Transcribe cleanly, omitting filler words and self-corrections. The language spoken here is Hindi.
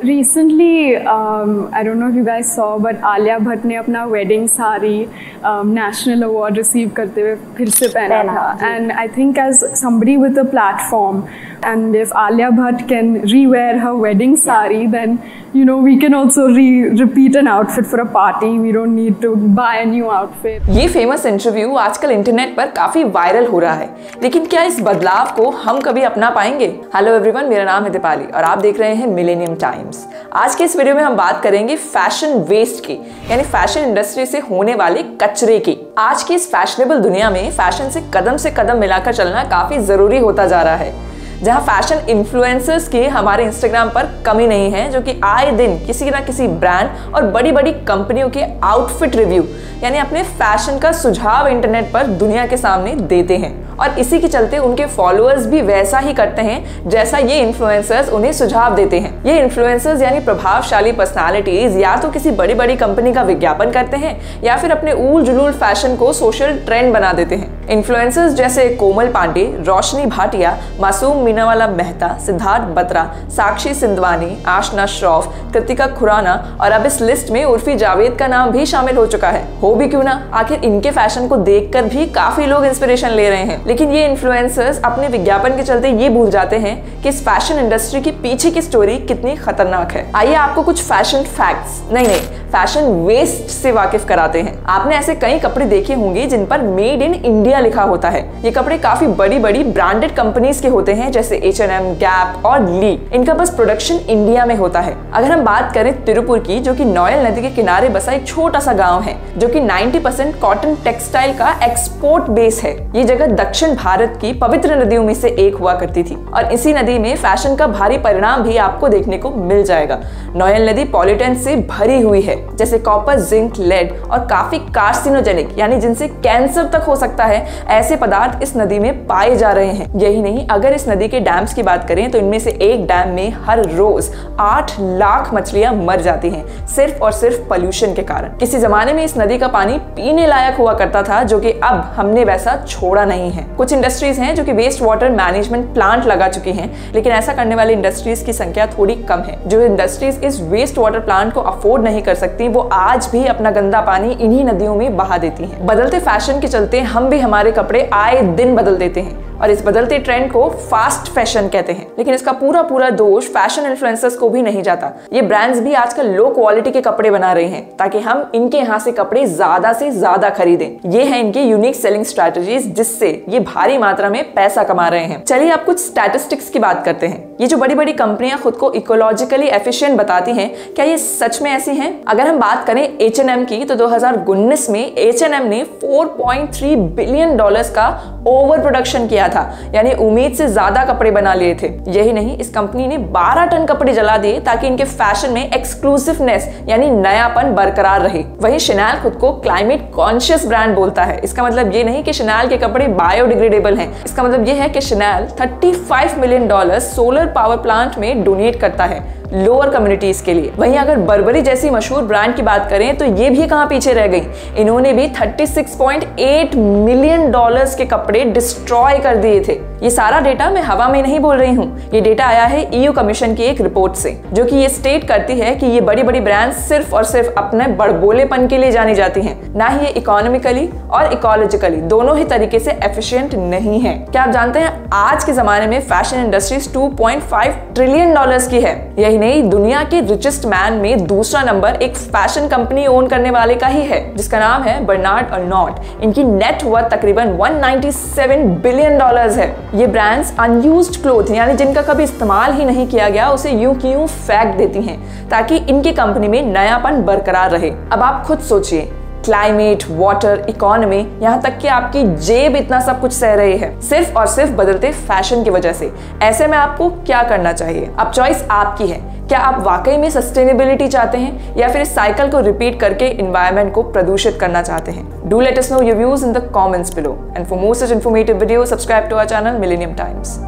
recently, I don't know if you guys saw, but Alia Bhatt ने अपना wedding sari national award receive करते हुए फिर से पहना था. And I think as somebody with a platform, and if Alia Bhatt can re-wear her wedding sari, then you know we can also repeat an outfit for a party. We don't need to buy a new outfit. ये फेमस इंटरव्यू आजकल इंटरनेट पर काफी वायरल हो रहा है, लेकिन क्या इस बदलाव को हम कभी अपना पाएंगे? हेलो एवरीवन, मेरा नाम है दीपाली और आप देख रहे हैं मिलेनियम टाइम्स। आज के इस वीडियो में हम बात करेंगे फैशन वेस्ट की, यानी फैशन इंडस्ट्री से होने वाले कचरे की। आज की इस फैशनेबल दुनिया में फैशन से कदम मिलाकर चलना काफी जरूरी होता जा रहा है, जहां फैशन इन्फ्लुएंसर्स की हमारे इंस्टाग्राम पर कमी नहीं है, जो कि आए दिन किसी ना किसी ब्रांड और बड़ी बड़ी कंपनियों के आउटफिट रिव्यू यानी अपने फैशन का सुझाव इंटरनेट पर दुनिया के सामने देते हैं, और इसी के चलते उनके फॉलोअर्स भी वैसा ही करते हैं जैसा ये इन्फ्लुएंसर्स उन्हें सुझाव देते हैं। ये इन्फ्लुएंसर्स यानी प्रभावशाली पर्सनालिटीज या तो किसी बड़ी बड़ी कंपनी का विज्ञापन करते हैं या फिर अपने ऊल जुलूल फैशन को सोशल ट्रेंड बना देते हैं। इन्फ्लुएंसर्स जैसे कोमल पांडे, रोशनी भाटिया, मासूम मीनावाला मेहता, सिद्धार्थ बत्रा, साक्षी सिंधवानी, आशना श्रॉफ, कृतिका खुराना और अब इस लिस्ट में उर्फी जावेद का नाम भी शामिल हो चुका है। हो भी क्यों ना, आखिर इनके फैशन को देखकर भी काफी लोग इंस्पिरेशन ले रहे हैं। लेकिन ये इन्फ्लुएंसर्स अपने विज्ञापन के चलते ये भूल जाते हैं कि इस फैशन इंडस्ट्री के पीछे की स्टोरी कितनी खतरनाक है। आइए आपको कुछ फैशन फैक्ट्स नहीं फैशन वेस्ट से वाकिफ कराते हैं। आपने ऐसे कई कपड़े देखे होंगे जिन पर मेड इन इंडिया लिखा होता है। ये कपड़े काफी बड़ी बड़ी ब्रांडेड कंपनीज के होते हैं, जैसे H&M, गैप और ली। इनका बस प्रोडक्शन इंडिया में होता है। अगर हम बात करें तिरुपुर की, जो कि नोयल नदी के किनारे बसा एक छोटा सा गांव है, जो कि 90% कॉटन टेक्सटाइल का एक्सपोर्ट बेस है। ये जगह दक्षिण भारत की पवित्र नदियों में से एक हुआ करती थी, और इसी नदी में फैशन का भारी परिणाम भी आपको देखने को मिल जाएगा। नोयल नदी पॉल्यूटेंट से भरी हुई है, जैसे कॉपर, जिंक, लेड और काफी कार्सिनोजेनिक यानी जिनसे कैंसर तक हो सकता है, ऐसे पदार्थ इस नदी में पाए जा रहे हैं। यही नहीं, अगर इस नदी के डैम्स की बात करें तो इनमें से एक डैम में हर रोज 8 लाख मछलियां मर जाती हैं, सिर्फ और सिर्फ पोल्यूशन के कारण। किसी जमाने में इस नदी का पानी पीने लायक हुआ करता था, जो कि अब हमने वैसा छोड़ा नहीं है। कुछ इंडस्ट्रीज हैं जो कि वेस्ट वाटर मैनेजमेंट प्लांट लगा चुकी हैं, लेकिन ऐसा करने वाली इंडस्ट्रीज की संख्या थोड़ी कम है। जो इंडस्ट्रीज इस वेस्ट वाटर प्लांट को अफोर्ड नहीं कर सकती, वो आज भी अपना गंदा पानी इन्हीं नदियों में बहा देती हैं। बदलते फैशन के चलते हम भी हमारे कपड़े आए दिन बदल देते हैं, और इस बदलते ट्रेंड को फास्ट फैशन कहते हैं। लेकिन इसका पूरा दोष फैशन इन्फ्लुएंसर्स को भी नहीं जाता। ये ब्रांड्स भी आजकल लो क्वालिटी के कपड़े बना रहे हैं ताकि हम इनके यहाँ से कपड़े ज्यादा से ज्यादा खरीदें। ये है इनकी यूनिक सेलिंग स्ट्रेटजीज, जिससे ये भारी मात्रा में पैसा कमा रहे हैं। चलिए आप कुछ स्टैटिस्टिक्स की बात करते हैं। ये जो बड़ी बड़ी कंपनियां खुद को इकोलॉजिकली एफिशिएंट बताती हैं, क्या ये सच में ऐसी हैं? अगर हम बात करें H&M की, तो 2019 में H&M ने $4.3 बिलियन का ओवर प्रोडक्शन किया था, यानी उम्मीद से ज्यादा कपड़े बना लिए थे। यही नहीं, इस कंपनी ने 12 टन कपड़े जला दिए ताकि इनके फैशन में एक्सक्लूसिवनेस यानी नयापन बरकरार रहे। वहीं शनेल खुद को क्लाइमेट कॉन्शियस ब्रांड बोलता है। इसका मतलब ये नहीं कि शनेल के कपड़े बायोडिग्रेडेबल हैं। इसका मतलब ये है कि Chanel $35 million solar power plant में डोनेट करता है लोअर कम्युनिटीज के लिए। वहीं अगर बर्बरी जैसी मशहूर ब्रांड की बात करें तो ये भी कहां पीछे रह गई। इन्होंने भी $36.8 मिलियन के कपड़े डिस्ट्रॉय कर दिए थे। ये सारा डेटा मैं हवा में नहीं बोल रही हूँ, ये डेटा आया है EU कमीशन की एक रिपोर्ट से, जो कि ये स्टेट करती है कि ये बड़ी बड़ी ब्रांड्स सिर्फ और सिर्फ अपने बड़बोलेपन के लिए जानी जाती हैं, ना ही ये इकोनॉमिकली और इकोलॉजिकली दोनों ही तरीके से एफिशिएंट नहीं है। क्या आप जानते हैं आज के जमाने में फैशन इंडस्ट्री $2.5 ट्रिलियन की है। यही नहीं, दुनिया के रिचेस्ट मैन में दूसरा नंबर एक फैशन कंपनी ओन करने वाले का ही है, जिसका नाम है बर्नार्ड अर्नॉल्ट। इनकी नेट वर्थ तकरीबन $197 बिलियन है। ये ब्रांड्स अनयूज्ड क्लोथ यानी जिनका कभी इस्तेमाल ही नहीं किया गया उसे यूं की यूं फेंक देती हैं ताकि इनकी कंपनी में नयापन बरकरार रहे। अब आप खुद सोचिए, क्लाइमेट, वाटर, इकोनॉमी, यहाँ तक कि आपकी जेब इतना सब कुछ सह रही है सिर्फ और सिर्फ बदलते फैशन की वजह से। ऐसे में आपको क्या करना चाहिए? अब चॉइस आपकी है। क्या आप वाकई में सस्टेनेबिलिटी चाहते हैं या फिर इस साइकिल को रिपीट करके एनवायरनमेंट को प्रदूषित करना चाहते हैं? Do let us know your views in the comments below, and for more such informative video subscribe to our channel Millennium times.